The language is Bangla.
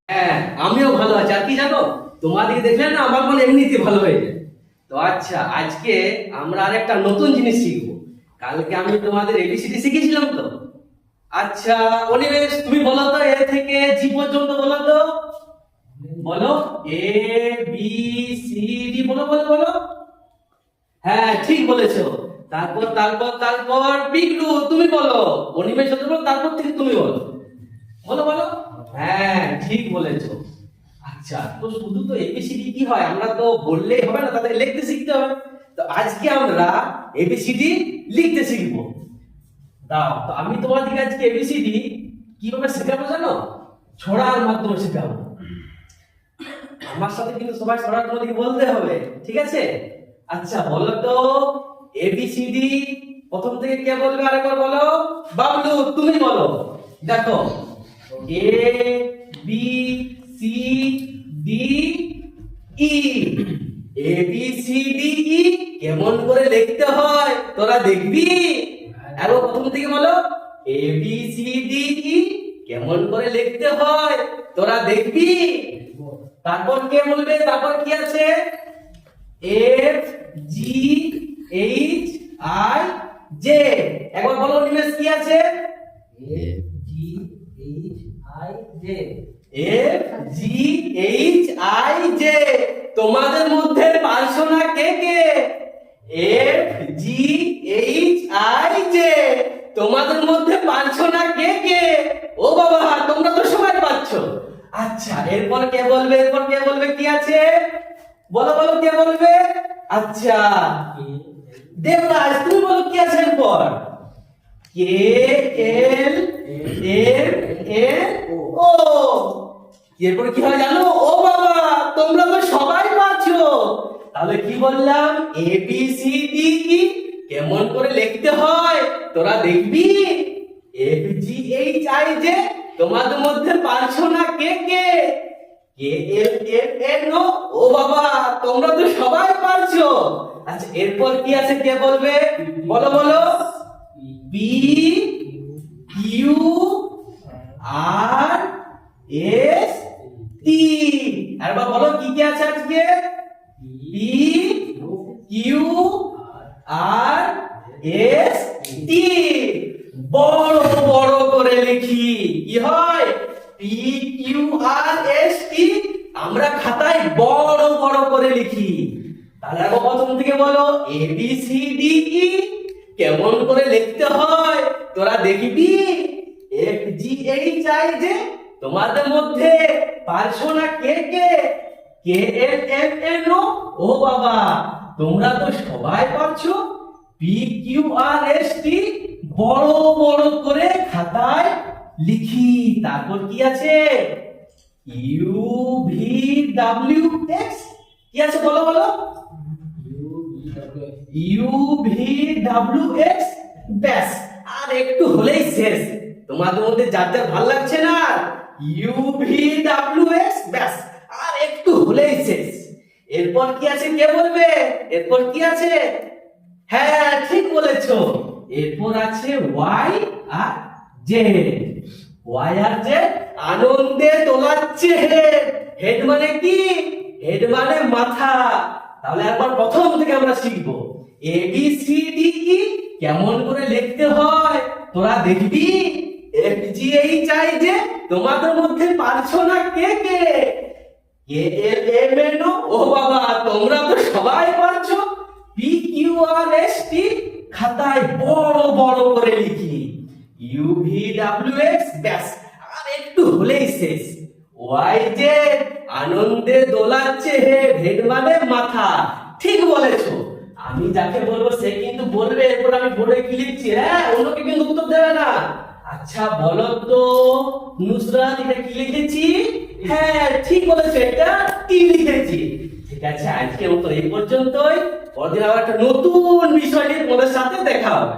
হ্যাঁ, আমিও ভালো আছি। আর কি জানো, তোমাদেরকে দেখলে না আমার মনে এমনিতে ভালো হয়ে যায়। তো আচ্ছা, আজকে আমরা আরেকটা নতুন জিনিস শিখবো। কালকে আমি তোমাদের এবিসিডি শিখেছিলাম তো। আচ্ছা অনিমেষ, তুমি বলো তো এ থেকে জি পর্যন্ত বলো তো। বলো এ বি সি ডি, বলো বলো বলো। হ্যাঁ ঠিক বলেছো। তারপর তারপর তারপর পিকলু তুমি বলো। অনিমেষ হতে বলো, তারপর থেকে তুমি বলো। বলো বলো। হ্যাঁ ঠিক বলেছো। আচ্ছা, তো শুধু তো এবিসিডি কি হয়, আমরা তো বললেই হবে না, তাদের লিখতে শিখতে হবে। তো আজকে আমরা এবিসিডি লিখতে শিখবো। দাও তো আমি তোমাদেরকে আজকে এবিসিডি কিভাবে শেখাবো জানো? ছড়ার মাধ্যমে শেখাবো। আমার সাথে কিন্তু সবাই ছড়া তোমাদেরকে বলতে হবে, ঠিক আছে? আচ্ছা বলো তো এবিসিডি প্রথম থেকে কে বলবে, আরেকবার বলো। বাবলু তুমি বলো। দেখো A B C D E, A B C D E কেমন করে লিখতে হয় তোরা দেখবি। আরো প্রথম থেকে বলো A B C D E কেমন করে লিখতে হয় তোরা দেখবি। তারপর কে বলবে, তারপর কি আছে? F G H I J. একবার বলো নিমেষ কি আছে? F G H I J. F G H I J. তোমাদের মধ্যে পারছো না কে কে? F G H I J. তোমাদের মধ্যে পারছো না কে কে? ও বাবা, তোমরা তো সবাই পাচ্ছো। আচ্ছা এরপর কে বলবে, এরপর কে বলবে কি আছে? বলো বলো কে বলবে? আচ্ছা দেবরাজ তুমি বলো কি আছে এরপর? কে এল এম এন ও। এরপর কি হয় জানো? ও বাবা, তোমরা তো সবাই পাচ্ছো। তাহলে কি বললাম? A B C D E কেমন করে লিখতে হয় তোরা দেখবি। F G H I J তোমাদের মধ্যে পারছো না কে কে? কে এল এম এন ও। ও বাবা, তোমরা তো সবাই পারছো। আচ্ছা এরপর কি আছে কে বলবে? বলো বলো। P Q R S T. আরেকবার বলো কি কি আছে আজকে? P Q R S T. বড় বড় করে লিখি কি হয়? P Q R S T আমরা খাতায় বড় বড় করে লিখি। তাহলে আগে প্রথম থেকে বলো A B C D E কেমন করে লিখতে হয় তোরা দেখবি। F G H I J তোমাদের মধ্যে পারছো না কে কে? কে এল এম এন ও। ও বাবা, তোমরা তো সবাই পারছো। P Q R S T বড় বড় করে খাতায় লিখি। তারপর কি আছে? U V W x. কি আছে বলো বলো। U V W x. ব্যাস, আর একটু হলেই শেষ। তোমাদের মধ্যে যার যার ভালো লাগছে না, ইউ ভি ডাব্লিউ এক্স, ব্যাস আর একটু হলেই শেষ। এরপর কি আছে কে বলবে? এরপর কি আছে? হ্যাঁ ঠিক বলেছো, এরপর আছে ওয়াই আর জেড। ওয়াই আর জেড আনন্দে দোলাচ্ছে হেড। হেড মানে কি? হেড মানে মাথা। তাহলে একবার প্রথম থেকে আমরা শিখবো। A B C D E কেমন করে লিখতে হয় তোরা দেখবি। F G H I J তোমাদের মধ্যে পারছো না কে কে? কে এল এম এন ও। ও বাবা, তোমরা তো সবাই পারছো। P Q R S T খাতায় বড় বড় করে লিখি। ইউ ভি ডাব্লিউ এক্স, ব্যাস আর একটু হলেই শেষ। ওয়াই জেড আনন্দে দোলাচ্ছে হেড। হেড মানে মাথা। ঠিক বলেছো। আমি যাকে বলবো সে কিন্তু বলবে, এরপর আমি বোর্ডে কি লিখছি। হ্যাঁ, অন্যকে কিন্তু উত্তর দেবে না। আচ্ছা বলো তো নুসরাত, এটা কি লিখেছি? হ্যাঁ ঠিক বলেছো, এটা টি লিখেছি। ঠিক আছে, আজকের মতো এই পর্যন্তই। পরদিন আবার একটা নতুন বিষয় নিয়ে তোমাদের সাথে দেখা হবে।